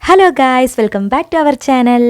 Hello guys, welcome back to our channel.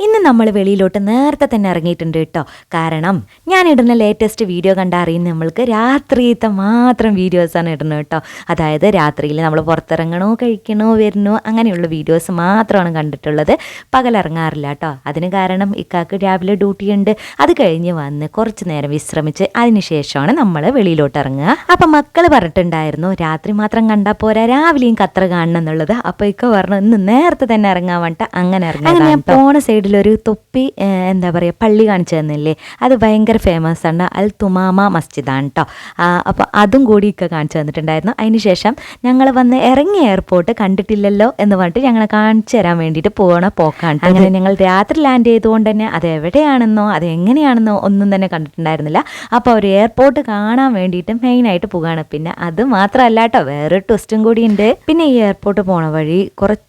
ഇന്ന് നമ്മൾ വെളിയിലോട്ട് നേരത്തെ തന്നെ ഇറങ്ങിയിട്ടുണ്ട് കേട്ടോ. കാരണം ഞാനിടുന്ന ലേറ്റസ്റ്റ് വീഡിയോ കണ്ടാൽ അറിയുന്ന നമ്മൾക്ക് രാത്രിയത്തെ മാത്രം വീഡിയോസാണ് ഇടുന്നത് കേട്ടോ. അതായത് രാത്രിയിൽ നമ്മൾ പുറത്തിറങ്ങണോ, കഴിക്കണോ, വരണോ അങ്ങനെയുള്ള വീഡിയോസ് മാത്രമാണ് കണ്ടിട്ടുള്ളത്. പകലിറങ്ങാറില്ല കേട്ടോ. അതിന് കാരണം ഇക്കാക്ക് രാവിലെ ഡ്യൂട്ടി ഉണ്ട്. അത് കഴിഞ്ഞ് വന്ന് കുറച്ച് നേരം വിശ്രമിച്ച് അതിന് ശേഷമാണ് നമ്മൾ വെളിയിലോട്ട് ഇറങ്ങുക. അപ്പം മക്കൾ പറഞ്ഞിട്ടുണ്ടായിരുന്നു രാത്രി മാത്രം കണ്ടാൽ പോരാ, രാവിലെയും ഖത്തർ കാണണം എന്നുള്ളത്. അപ്പോൾ ഇക്ക പറഞ്ഞു ഇന്ന് നേരത്തെ തന്നെ ഇറങ്ങാൻ വേണ്ട. അങ്ങനെ ഞാൻ പോണ സൈഡിലൊരു തൊപ്പി എന്താ പറയുക പള്ളി കാണിച്ചു തന്നില്ലേ, അത് ഭയങ്കര ഫേമസ് ആണ്. അൽ തുമാമ മസ്ജിദാണ് കേട്ടോ. അപ്പോൾ അതും കൂടി ഒക്കെ കാണിച്ചു തന്നിട്ടുണ്ടായിരുന്നു. അതിന് ശേഷം ഞങ്ങൾ വന്ന് ഇറങ്ങിയ എയർപോർട്ട് കണ്ടിട്ടില്ലല്ലോ എന്ന് പറഞ്ഞിട്ട് ഞങ്ങളെ കാണിച്ചു തരാൻ വേണ്ടിയിട്ട് പോകണ പോക്കാണ്. അങ്ങനെ ഞങ്ങൾ രാത്രി ലാൻഡ് ചെയ്തുകൊണ്ട് തന്നെ അത് എവിടെയാണെന്നോ അത് എങ്ങനെയാണെന്നോ ഒന്നും തന്നെ കണ്ടിട്ടുണ്ടായിരുന്നില്ല. അപ്പോൾ ഒരു എയർപോർട്ട് കാണാൻ വേണ്ടിയിട്ട് മെയിനായിട്ട് പോവുകയാണ്. പിന്നെ അത് മാത്രമല്ല കേട്ടോ, വേറൊരു ട്വിസ്റ്റും കൂടി ഉണ്ട്. പിന്നെ ഈ എയർപോർട്ട് പോണ വഴി കുറച്ച്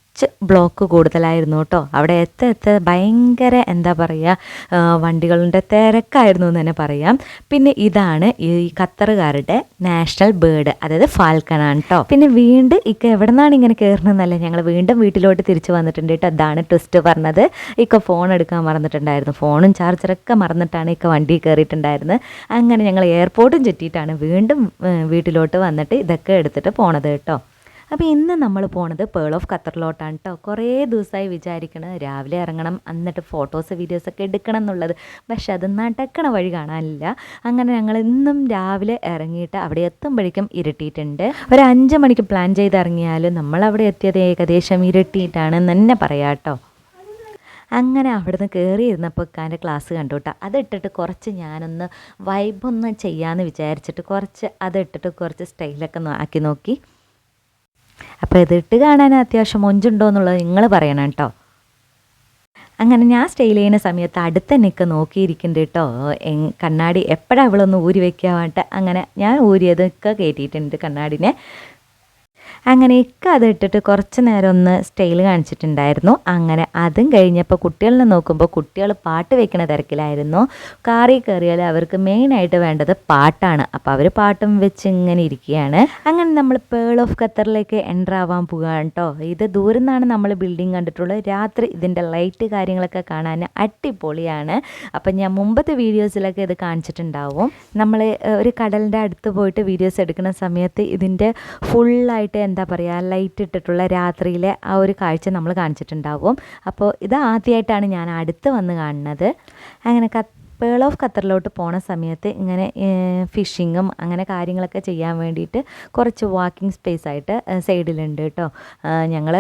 ബ്ലോക്ക് കൂടുതലായിരുന്നു കേട്ടോ. അവിടെ എത്ത ഭയങ്കര എന്താ പറയുക വണ്ടികളുടെ തിരക്കായിരുന്നു എന്ന് തന്നെ പറയാം. പിന്നെ ഇതാണ് ഈ ഖത്തറുകാരുടെ നാഷണൽ ബേർഡ്, അതായത് ഫാൽക്കണാണ് കേട്ടോ. പിന്നെ വീണ്ടും ഇക്ക എവിടെ നിന്നാണ് ഇങ്ങനെ കയറണമെന്നല്ല, ഞങ്ങൾ വീണ്ടും വീട്ടിലോട്ട് തിരിച്ചു വന്നിട്ടുണ്ട് കേട്ടോ. അതാണ് ട്വിസ്റ്റ് പറഞ്ഞത്. ഇക്ക ഫോൺ എടുക്കാൻ മറന്നിട്ടുണ്ടായിരുന്നു. ഫോണും ചാർജറൊക്കെ മറന്നിട്ടാണ് ഇക്ക വണ്ടി കയറിയിട്ടുണ്ടായിരുന്നത്. അങ്ങനെ ഞങ്ങൾ എയർപോർട്ടും ചുറ്റിയിട്ടാണ് വീണ്ടും വീട്ടിലോട്ട് വന്നിട്ട് ഇതൊക്കെ എടുത്തിട്ട് പോണത് കേട്ടോ. അപ്പോൾ ഇന്ന് നമ്മൾ പോണത് പേൾ ഓഫ് ഖത്തറിലോട്ടാണ് കേട്ടോ. കുറേ ദിവസമായി വിചാരിക്കണം രാവിലെ ഇറങ്ങണം, എന്നിട്ട് ഫോട്ടോസ് വീഡിയോസൊക്കെ എടുക്കണം എന്നുള്ളത്. പക്ഷെ അത് നടക്കണ വഴി കാണാനില്ല. അങ്ങനെ ഞങ്ങൾ ഇന്നും രാവിലെ ഇറങ്ങിയിട്ട് അവിടെ എത്തുമ്പോഴേക്കും ഇരുട്ടിയിട്ടുണ്ട്. ഒരു 5 മണിക്ക് പ്ലാൻ ചെയ്ത് ഇറങ്ങിയാലും നമ്മളവിടെ എത്തിയത് ഏകദേശം ഇരുട്ടിയിട്ടാണെന്ന് തന്നെ പറയാം കേട്ടോ. അങ്ങനെ അവിടുന്ന് കയറിയിരുന്നപ്പോൾ ഇക്കാൻ്റെ ക്ലാസ് കണ്ടു കേട്ടോ. അതിട്ടിട്ട് കുറച്ച് ഞാനൊന്ന് വൈബൊന്ന് ചെയ്യാമെന്ന് വിചാരിച്ചിട്ട് കുറച്ച് അതിട്ടിട്ട് കുറച്ച് സ്റ്റൈലൊക്കെ ആക്കി നോക്കി. അപ്പോൾ ഇതിട്ട് കാണാൻ അത്യാവശ്യം മൊഞ്ചുണ്ടോ എന്നുള്ളത് നിങ്ങൾ പറയണം കേട്ടോ. അങ്ങനെ ഞാൻ സ്റ്റൈൽ ചെയ്യുന്ന സമയത്ത് അടുത്ത് നിൽക്ക് നോക്കിയിരിക്കുന്നുണ്ട് കേട്ടോ. കണ്ണാടി എപ്പോഴാണ് അവളൊന്ന് ഊരി വയ്ക്കാൻ വേണ്ടിയിട്ട് അങ്ങനെ ഞാൻ ഊരിയതൊക്കെ കയറ്റിയിട്ടുണ്ട് കണ്ണാടിനെ. അങ്ങനെ ഇക്ക അത് ഇട്ടിട്ട് കുറച്ച് നേരം ഒന്ന് സ്റ്റൈൽ കാണിച്ചിട്ടുണ്ടായിരുന്നു. അങ്ങനെ അതും കഴിഞ്ഞപ്പോൾ കുട്ടികളെ നോക്കുമ്പോൾ കുട്ടികൾ പാട്ട് വെക്കണ തിരക്കിലായിരുന്നു. കാറിൽ കയറിയാൽ അവർക്ക് മെയിനായിട്ട് വേണ്ടത് പാട്ടാണ്. അപ്പോൾ അവർ പാട്ടും വെച്ച് ഇങ്ങനെ ഇരിക്കുകയാണ്. അങ്ങനെ നമ്മൾ പേൾ ഓഫ് ഖത്തറിലേക്ക് എൻ്റർ ആവാൻ പോകുകയാണ് കേട്ടോ. ഇത് ദൂരെ നിന്നാണ് നമ്മൾ ബിൽഡിംഗ് കണ്ടിട്ടുള്ളത്. രാത്രി ഇതിൻ്റെ ലൈറ്റ് കാര്യങ്ങളൊക്കെ കാണാൻ അടിപൊളിയാണ്. അപ്പം ഞാൻ മുമ്പത്തെ വീഡിയോസിലൊക്കെ ഇത് കാണിച്ചിട്ടുണ്ടാവും. നമ്മൾ ഒരു കടലിൻ്റെ അടുത്ത് പോയിട്ട് വീഡിയോസ് എടുക്കുന്ന സമയത്ത് ഇതിൻ്റെ ഫുള്ളായിട്ട് എന്താ പറയുക ലൈറ്റ് ഇട്ടിട്ടുള്ള രാത്രിയിലെ ആ ഒരു കാഴ്ച നമ്മൾ കാണിച്ചിട്ടുണ്ടാവും. അപ്പോൾ ഇത് ആദ്യമായിട്ടാണ് ഞാൻ അടുത്ത് വന്ന് കാണുന്നത്. അങ്ങനെ പേൾ ഓഫ് ഖത്തറിലോട്ട് പോണ സമയത്ത് ഇങ്ങനെ ഫിഷിങ്ങും അങ്ങനെ കാര്യങ്ങളൊക്കെ ചെയ്യാൻ വേണ്ടിയിട്ട് കുറച്ച് വാക്കിംഗ് സ്പേസ് ആയിട്ട് സൈഡിലുണ്ട് കേട്ടോ. ഞങ്ങൾ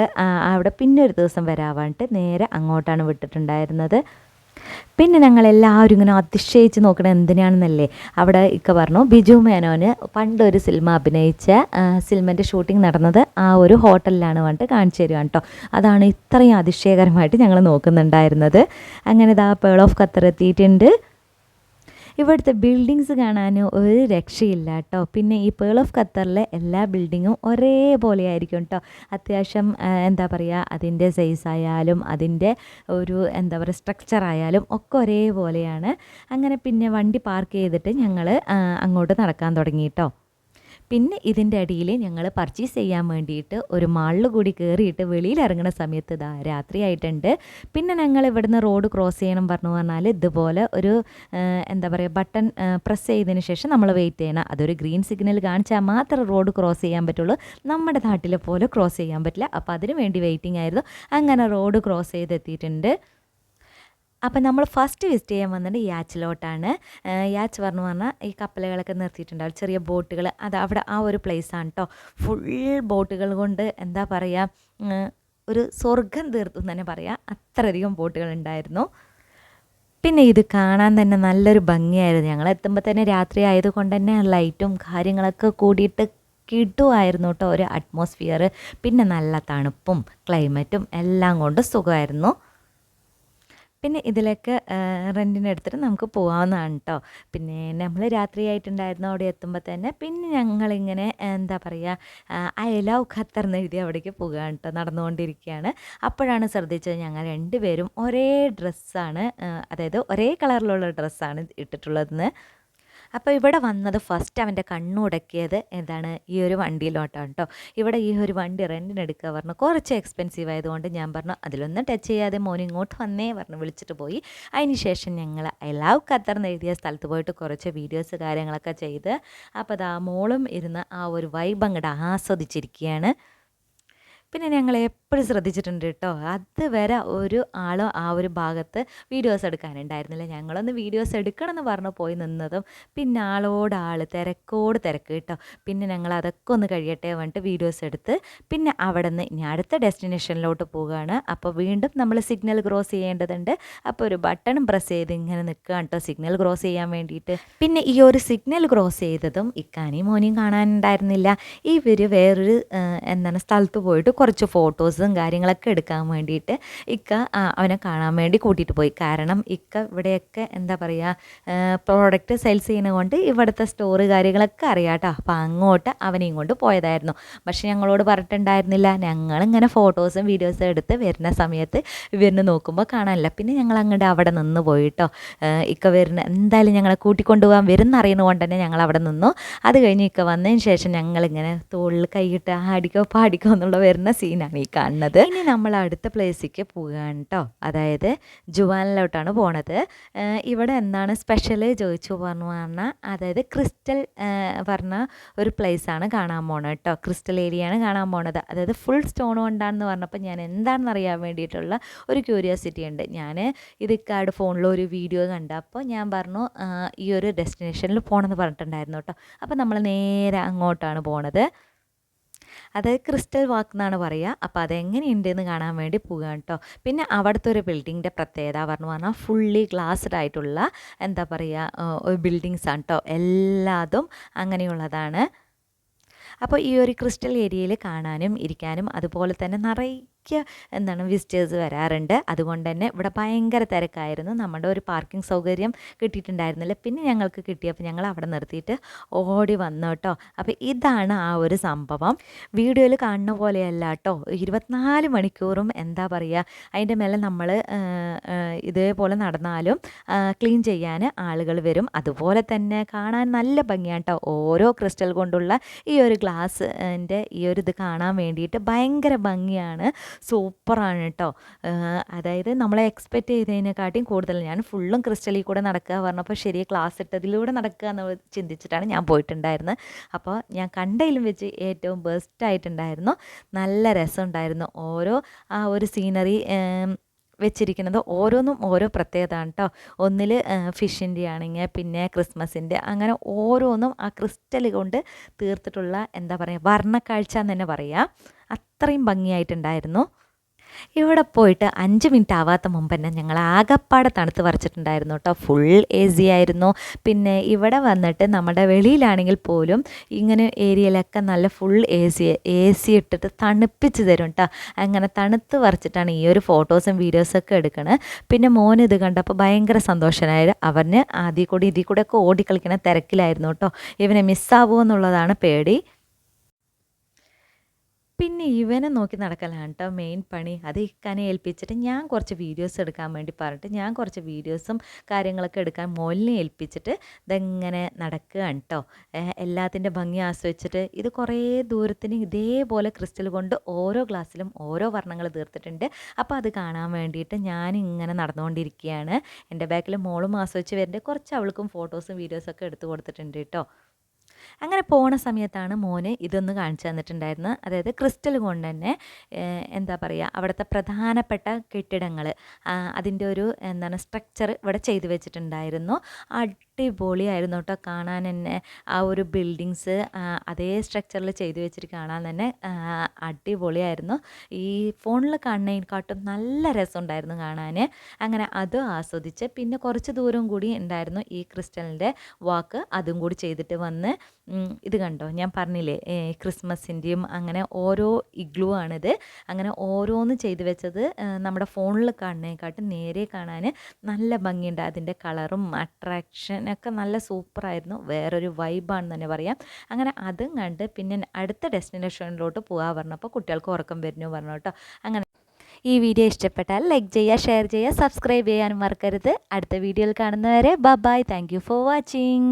അവിടെ പിന്നെ ഒരു ദിവസം വരാവാണ്ട് നേരെ അങ്ങോട്ടാണ് വിട്ടിട്ടുണ്ടായിരുന്നത്. പിന്നെ ഞങ്ങളെല്ലാവരും ഇങ്ങനെ അതിശയിച്ച് നോക്കണത് എന്തിനാണെന്നല്ലേ. അവിടെ ഇക്ക പറഞ്ഞു ബിജു മേനോന് പണ്ടൊരു സിനിമ അഭിനയിച്ച സിനിമൻ്റെ ഷൂട്ടിംഗ് നടന്നത് ആ ഒരു ഹോട്ടലിലാണ് പറഞ്ഞിട്ട് കാണിച്ചു തരുവാണ് കേട്ടോ. അതാണ് ഇത്രയും അതിശയകരമായിട്ട് ഞങ്ങൾ നോക്കുന്നുണ്ടായിരുന്നത്. അങ്ങനെ ഇതാ പേൾ ഓഫ് ഖത്തർ എത്തിയിട്ടുണ്ട്. ഇവിടുത്തെ ബിൽഡിങ്സ് കാണാൻ ഒരു രക്ഷയില്ല കേട്ടോ. പിന്നെ ഈ പേൾ ഓഫ് ഖത്തറിലെ എല്ലാ ബിൽഡിങ്ങും ഒരേപോലെ ആയിരിക്കും കേട്ടോ. അത്യാവശ്യം എന്താ പറയുക അതിൻ്റെ സൈസായാലും അതിൻ്റെ ഒരു എന്താ പറയുക സ്ട്രക്ചർ ആയാലും ഒക്കെ ഒരേപോലെയാണ്. അങ്ങനെ പിന്നെ വണ്ടി പാർക്ക് ചെയ്തിട്ട് ഞങ്ങൾ അങ്ങോട്ട് നടക്കാൻ തുടങ്ങി കേട്ടോ. പിന്നെ ഇതിൻ്റെ അടിയിൽ ഞങ്ങൾ പർച്ചേസ് ചെയ്യാൻ വേണ്ടിയിട്ട് ഒരു മാളിൽ കൂടി കയറിയിട്ട് വെളിയിൽ ഇറങ്ങുന്ന സമയത്ത് ഇതാ രാത്രിയായിട്ടുണ്ട്. പിന്നെ ഞങ്ങൾ ഇവിടുന്ന് റോഡ് ക്രോസ് ചെയ്യണം പറഞ്ഞാൽ ഇതുപോലെ ഒരു എന്താ പറയുക ബട്ടൺ പ്രസ് ചെയ്തതിന് ശേഷം നമ്മൾ വെയിറ്റ് ചെയ്യണം. അതൊരു ഗ്രീൻ സിഗ്നൽ കാണിച്ചാൽ മാത്രമേ റോഡ് ക്രോസ് ചെയ്യാൻ പറ്റുള്ളൂ. നമ്മുടെ നാട്ടിലെ പോലെ ക്രോസ് ചെയ്യാൻ പറ്റില്ല. അപ്പോൾ അതിന് വേണ്ടി വെയിറ്റിംഗ് ആയിരുന്നു. അങ്ങനെ റോഡ് ക്രോസ് ചെയ്തെത്തിയിട്ടുണ്ട്. അപ്പം നമ്മൾ ഫസ്റ്റ് വിസിറ്റ് ചെയ്യാൻ വന്നത് യാച്ചിലോട്ടാണ്. യാച്ച് പറഞ്ഞാൽ ഈ കപ്പലുകളൊക്കെ നിർത്തിയിട്ടുണ്ടാവും, ചെറിയ ബോട്ടുകൾ. അത് അവിടെ ആ ഒരു പ്ലേസാണ് കേട്ടോ. ഫുൾ ബോട്ടുകൾ കൊണ്ട് എന്താ പറയുക ഒരു സ്വർഗം തീർത്തു എന്ന് തന്നെ പറയാം. അത്രയധികം ബോട്ടുകളുണ്ടായിരുന്നു. പിന്നെ ഇത് കാണാൻ തന്നെ നല്ലൊരു ഭംഗിയായിരുന്നു. ഞങ്ങൾ എത്തുമ്പോൾ തന്നെ രാത്രി ആയതുകൊണ്ട് തന്നെ ലൈറ്റും കാര്യങ്ങളൊക്കെ കൂടിയിട്ട് കിട്ടുമായിരുന്നു കേട്ടോ ഒരു അറ്റ്മോസ്ഫിയർ. പിന്നെ നല്ല തണുപ്പും ക്ലൈമറ്റും എല്ലാം കൊണ്ട് സുഖമായിരുന്നു. പിന്നെ ഇതിലൊക്കെ റെൻറ്റിനെടുത്തിട്ട് നമുക്ക് പോകാവുന്നതാണ് കേട്ടോ. പിന്നെ നമ്മൾ രാത്രിയായിട്ടുണ്ടായിരുന്നു അവിടെ എത്തുമ്പോൾ തന്നെ. പിന്നെ ഞങ്ങളിങ്ങനെ എന്താ പറയുക ഐ ലവ് ഖത്തർ എന്ന് എഴുതി അവിടേക്ക് പോകുകയാണ് കേട്ടോ. നടന്നുകൊണ്ടിരിക്കുകയാണ്. അപ്പോഴാണ് ശ്രദ്ധിച്ചത് ഞങ്ങൾ രണ്ടുപേരും ഒരേ ഡ്രസ്സാണ്, അതായത് ഒരേ കളറിലുള്ള ഡ്രസ്സാണ് ഇട്ടിട്ടുള്ളതെന്ന്. അപ്പോൾ ഇവിടെ വന്നത് ഫസ്റ്റ് അവൻ്റെ കണ്ണുടക്കിയത് എന്താണ് ഈ ഒരു വണ്ടിയിലോട്ടാണ് കേട്ടോ. ഇവിടെ ഈ ഒരു വണ്ടി റെൻറ്റിന് എടുക്കുക പറഞ്ഞു, കുറച്ച് എക്സ്പെൻസീവ് ആയതുകൊണ്ട് ഞാൻ പറഞ്ഞു അതിലൊന്നും ടച്ച് ചെയ്യാതെ മോൻ ഇങ്ങോട്ട് വന്നേ പറഞ്ഞു വിളിച്ചിട്ട് പോയി. അതിന് ശേഷം ഞങ്ങൾ ഐ ലവ് ഖത്തർ എന്ന് എഴുതിയ സ്ഥലത്ത് പോയിട്ട് കുറച്ച് വീഡിയോസ് കാര്യങ്ങളൊക്കെ ചെയ്ത് അപ്പോൾ അതാ മോളും ഇരുന്ന് ആ ഒരു വൈബ് അങ്ങോട്ട് ആസ്വദിച്ചിരിക്കുകയാണ്. പിന്നെ ഞങ്ങൾ എപ്പോഴും ശ്രദ്ധിച്ചിട്ടുണ്ട് കേട്ടോ, അതുവരെ ഒരു ആളും ആ ഒരു ഭാഗത്ത് വീഡിയോസ് എടുക്കാനുണ്ടായിരുന്നില്ല. ഞങ്ങളൊന്ന് വീഡിയോസ് എടുക്കണമെന്ന് പറഞ്ഞു പോയി നിന്നതും പിന്നെ ആളോട് ആൾ തിരക്കോട് തിരക്ക് കേട്ടോ. പിന്നെ ഞങ്ങൾ അതൊക്കെ ഒന്ന് കഴിയട്ടെ പറഞ്ഞിട്ട് വീഡിയോസ് എടുത്ത് പിന്നെ അവിടെ നിന്ന് ഇനി അടുത്ത ഡെസ്റ്റിനേഷനിലോട്ട് പോവുകയാണ്. അപ്പോൾ വീണ്ടും നമ്മൾ സിഗ്നൽ ക്രോസ് ചെയ്യേണ്ടതുണ്ട്. അപ്പോൾ ഒരു ബട്ടൺ പ്രസ് ചെയ്ത് ഇങ്ങനെ നിൽക്കുകയാണ് കേട്ടോ സിഗ്നൽ ക്രോസ് ചെയ്യാൻ വേണ്ടിയിട്ട്. പിന്നെ ഈ ഒരു സിഗ്നൽ ക്രോസ് ചെയ്തതും ഇക്കാനെയും മോനെയും കാണാനുണ്ടായിരുന്നില്ല. ഇവർ വേറൊരു സ്ഥലത്ത് പോയിട്ട് കുറച്ച് ഫോട്ടോസും കാര്യങ്ങളൊക്കെ എടുക്കാൻ വേണ്ടിയിട്ട് ഇക്ക അവനെ കാണാൻ വേണ്ടി കൂട്ടിയിട്ട് പോയി. കാരണം ഇക്ക ഇവിടെയൊക്കെ എന്താ പറയുക പ്രോഡക്റ്റ് സെയിൽസ് ചെയ്യുന്നത് കൊണ്ട് ഇവിടുത്തെ സ്റ്റോറ് കാര്യങ്ങളൊക്കെ അറിയാം കേട്ടോ. അപ്പോൾ അങ്ങോട്ട് അവനെയും കൊണ്ട് പോയതായിരുന്നു. പക്ഷെ ഞങ്ങളോട് പറഞ്ഞിട്ടുണ്ടായിരുന്നില്ല. ഞങ്ങളിങ്ങനെ ഫോട്ടോസും വീഡിയോസും എടുത്ത് വരുന്ന സമയത്ത് ഇവരിന് നോക്കുമ്പോൾ കാണാനില്ല. പിന്നെ ഞങ്ങൾ അങ്ങോട്ട് അവിടെ നിന്ന് പോയിട്ടോ. ഇക്ക വരുന്ന എന്തായാലും ഞങ്ങളെ കൂട്ടിക്കൊണ്ടുപോകാൻ വരുന്ന അറിയുന്നത് കൊണ്ട് തന്നെ ഞങ്ങൾ അവിടെ നിന്നു. അത് കഴിഞ്ഞ് ഇക്ക വന്നതിന് ശേഷം ഞങ്ങളിങ്ങനെ തോളിൽ കൈയിട്ട് ആടിക്കോ പാടിക്കോ എന്നുള്ള വരുന്ന സീനാണ് ഈ കാണുന്നത്. ഇനി നമ്മൾ അടുത്ത പ്ലേസിലേക്ക് പോവുകയാണ് കേട്ടോ. അതായത് ജുവാനിലോട്ടാണ് പോണത്. ഇവിടെ എന്താണ് സ്പെഷ്യൽ ചോദിച്ചു പറഞ്ഞാൽ അതായത് ക്രിസ്റ്റൽ പറഞ്ഞ ഒരു പ്ലേസാണ് കാണാൻ പോണത് കേട്ടോ. ക്രിസ്റ്റൽ ഏരിയയാണ് കാണാൻ പോണത്. അതായത് ഫുൾ സ്റ്റോൺ കൊണ്ടാണെന്ന് പറഞ്ഞപ്പോൾ ഞാൻ എന്താണെന്ന് അറിയാൻ വേണ്ടിയിട്ടുള്ള ഒരു ക്യൂരിയോസിറ്റി ഉണ്ട്. ഞാൻ ഇത് കാർഡ് ഫോണിൽ ഒരു വീഡിയോ കണ്ടപ്പോൾ ഞാൻ പറഞ്ഞു ഈ ഒരു ഡെസ്റ്റിനേഷനിൽ പോകണമെന്ന് പറഞ്ഞിട്ടുണ്ടായിരുന്നു കേട്ടോ. അപ്പോൾ നമ്മൾ നേരെ അങ്ങോട്ടാണ് പോണത്. അത് ക്രിസ്റ്റൽ വാക്ക് എന്നാണ് പറയുക. അപ്പോൾ അതെങ്ങനെയുണ്ടെന്ന് കാണാൻ വേണ്ടി പോവുകയാണ് കേട്ടോ. പിന്നെ അവിടുത്തെ ഒരു ബിൽഡിങ്ങിൻ്റെ പ്രത്യേകത പറഞ്ഞാൽ ഫുള്ളി ഗ്ലാസ്ഡ് ആയിട്ടുള്ള എന്താ പറയുക ഒരു ബിൽഡിങ്സാണ് കേട്ടോ. എല്ലാതും അങ്ങനെയുള്ളതാണ്. അപ്പോൾ ഈ ഒരു ക്രിസ്റ്റൽ ഏരിയയിൽ കാണാനും ഇരിക്കാനും അതുപോലെ തന്നെ നിറയെ വിസിറ്റേഴ്സ് വരാറുണ്ട്. അതുകൊണ്ട് തന്നെ ഇവിടെ ഭയങ്കര തിരക്കായിരുന്നു. നമ്മുടെ ഒരു പാർക്കിംഗ് സൗകര്യം കിട്ടിയിട്ടുണ്ടായിരുന്നില്ല. പിന്നെ ഞങ്ങൾക്ക് കിട്ടിയപ്പോൾ ഞങ്ങൾ അവിടെ നിർത്തിയിട്ട് ഓടി വന്നു കേട്ടോ. അപ്പോൾ ഇതാണ് ആ ഒരു സംഭവം. വീഡിയോയിൽ കാണുന്ന പോലെയല്ല കേട്ടോ. 24 മണിക്കൂറും എന്താ പറയുക അതിൻ്റെ മേലെ നമ്മൾ ഇതേപോലെ നടന്നാലും ക്ലീൻ ചെയ്യാൻ ആളുകൾ വരും. അതുപോലെ തന്നെ കാണാൻ നല്ല ഭംഗിയാണ് കേട്ടോ. ഓരോ ക്രിസ്റ്റൽ കൊണ്ടുള്ള ഈ ഒരു ഗ്ലാസിൻ്റെ ഈ ഒരു ഇത് കാണാൻ വേണ്ടിയിട്ട് ഭയങ്കര ഭംഗിയാണ്. സൂപ്പറാണ് കേട്ടോ. അതായത് നമ്മളെ എക്സ്പെക്റ്റ് ചെയ്തതിനെക്കാട്ടിയും കൂടുതൽ ഞാൻ ഫുള്ളും ക്രിസ്റ്റലിൽ കൂടെ നടക്കുക പറഞ്ഞപ്പോൾ ശരിയെ ക്ലാസ് ഇട്ടതിലൂടെ നടക്കുക എന്ന് ചിന്തിച്ചിട്ടാണ് ഞാൻ പോയിട്ടുണ്ടായിരുന്നത്. അപ്പോൾ ഞാൻ കണ്ടതിലും വെച്ച് ഏറ്റവും ബെസ്റ്റായിട്ടുണ്ടായിരുന്നു. നല്ല രസമുണ്ടായിരുന്നു. ഓരോ ആ ഒരു സീനറി വെച്ചിരിക്കുന്നത് ഓരോന്നും ഓരോ പ്രത്യേകതയാണ് കേട്ടോ. ഒന്നിൽ ഫിഷിൻ്റെ ആണെങ്കിൽ പിന്നെ ക്രിസ്മസിൻ്റെ അങ്ങനെ ഓരോന്നും ആ ക്രിസ്റ്റൽ കൊണ്ട് തീർത്തിട്ടുള്ള എന്താ പറയുക വർണ്ണക്കാഴ്ച എന്ന് തന്നെ പറയാം. അത്രയും ഭംഗിയായിട്ടുണ്ടായിരുന്നു. ഇവിടെ പോയിട്ട് 5 മിനിറ്റ് ആവാത്ത മുമ്പ് തന്നെ ഞങ്ങൾ ആകപ്പാടെ തണുത്ത് വരച്ചിട്ടുണ്ടായിരുന്നു കേട്ടോ. ഫുൾ എ സി ആയിരുന്നു. പിന്നെ ഇവിടെ വന്നിട്ട് നമ്മുടെ വെളിയിലാണെങ്കിൽ പോലും ഇങ്ങനെ ഏരിയയിലൊക്കെ നല്ല ഫുൾ എ സി ഇട്ടിട്ട് തണുപ്പിച്ച് തരും കേട്ടോ. അങ്ങനെ തണുത്ത് വരച്ചിട്ടാണ് ഈ ഒരു ഫോട്ടോസും വീഡിയോസൊക്കെ എടുക്കണത്. പിന്നെ മോൻ ഇത് കണ്ടപ്പോൾ ഭയങ്കര സന്തോഷനായത്. അവന് ഇതിൽ കൂടെ ഒക്കെ ഓടിക്കളിക്കണ തിരക്കിലായിരുന്നു കേട്ടോ. ഇവനെ മിസ്സാവുമോ എന്നുള്ളതാണ് പേടി. പിന്നെ ഇവനെ നോക്കി നടക്കലാണ് കേട്ടോ മെയിൻ പണി. അത് ഇക്കാനെ ഏൽപ്പിച്ചിട്ട് ഞാൻ കുറച്ച് വീഡിയോസ് എടുക്കാൻ വേണ്ടി പറഞ്ഞിട്ട് ഞാൻ കുറച്ച് വീഡിയോസും കാര്യങ്ങളൊക്കെ എടുക്കാൻ മോളിനെ ഏൽപ്പിച്ചിട്ട് ഇതെങ്ങനെ നടക്കുകയാണ് കേട്ടോ. എല്ലാത്തിൻ്റെ ഭംഗി ആസ്വദിച്ചിട്ട് ഇത് കുറേ ദൂരത്തിന് ഇതേപോലെ ക്രിസ്റ്റൽ കൊണ്ട് ഓരോ ഗ്ലാസ്സിലും ഓരോ വർണ്ണങ്ങൾ തീർത്തിട്ടുണ്ട്. അപ്പോൾ അത് കാണാൻ വേണ്ടിയിട്ട് ഞാൻ ഇങ്ങനെ നടന്നുകൊണ്ടിരിക്കുകയാണ്. എൻ്റെ ബാക്കിൽ മോളും ആസ്വദിച്ച് വരുന്നുണ്ട്. കുറച്ച് അവൾക്കും ഫോട്ടോസും വീഡിയോസൊക്കെ എടുത്തു കൊടുത്തിട്ടുണ്ട് കേട്ടോ. അങ്ങനെ പോണ സമയത്താണ് മോന് ഇതൊന്ന് കാണിച്ചു തന്നിട്ടുണ്ടായിരുന്നത്. അതായത് ക്രിസ്റ്റൽ കൊണ്ട് തന്നെ എന്താ പറയുക അവിടുത്തെ പ്രധാനപ്പെട്ട കെട്ടിടങ്ങൾ അതിൻ്റെ ഒരു സ്ട്രക്ചർ ഇവിടെ ചെയ്തു വെച്ചിട്ടുണ്ടായിരുന്നു. അടിപൊളിയായിരുന്നു കേട്ടോ കാണാൻ തന്നെ. ആ ഒരു ബിൽഡിങ്സ് അതേ സ്ട്രക്ചറിൽ ചെയ്തു വെച്ചിട്ട് കാണാൻ തന്നെ അടിപൊളിയായിരുന്നു. ഈ ഫോണിൽ കാണുന്നതിനെക്കാട്ടും നല്ല രസമുണ്ടായിരുന്നു കാണാൻ. അങ്ങനെ അതും ആസ്വദിച്ച് പിന്നെ കുറച്ച് ദൂരം കൂടി ഉണ്ടായിരുന്നു ഈ ക്രിസ്റ്റലിൻ്റെ വാക്ക്. അതും കൂടി ചെയ്തിട്ട് വന്ന് ഇത് കണ്ടോ ഞാൻ പറഞ്ഞില്ലേ ക്രിസ്മസിൻ്റെയും അങ്ങനെ ഓരോ ഇഗ്ലൂ ആണിത്. അങ്ങനെ ഓരോന്ന് ചെയ്തു വെച്ചത് നമ്മുടെ ഫോണിൽ കാണുന്നതിനെക്കാട്ടും നേരെ കാണാൻ നല്ല ഭംഗിയുണ്ട്. അതിൻ്റെ കളറും അട്രാക്ഷനൊക്കെ നല്ല സൂപ്പറായിരുന്നു. വേറൊരു വൈബാണെന്ന് തന്നെ പറയാം. അങ്ങനെ അതും കണ്ട് പിന്നെ അടുത്ത ഡെസ്റ്റിനേഷനിലോട്ട് പോകാൻ പറഞ്ഞപ്പോൾ കുട്ടികൾക്ക് ഉറക്കം വരുന്നു പറഞ്ഞു കേട്ടോ. അങ്ങനെ ഈ വീഡിയോ ഇഷ്ടപ്പെട്ടാൽ ലൈക്ക് ചെയ്യുക, ഷെയർ ചെയ്യുക, സബ്സ്ക്രൈബ് ചെയ്യാനും മറക്കരുത്. അടുത്ത വീഡിയോയിൽ കാണുന്നവരെ bye. Thank you for watching.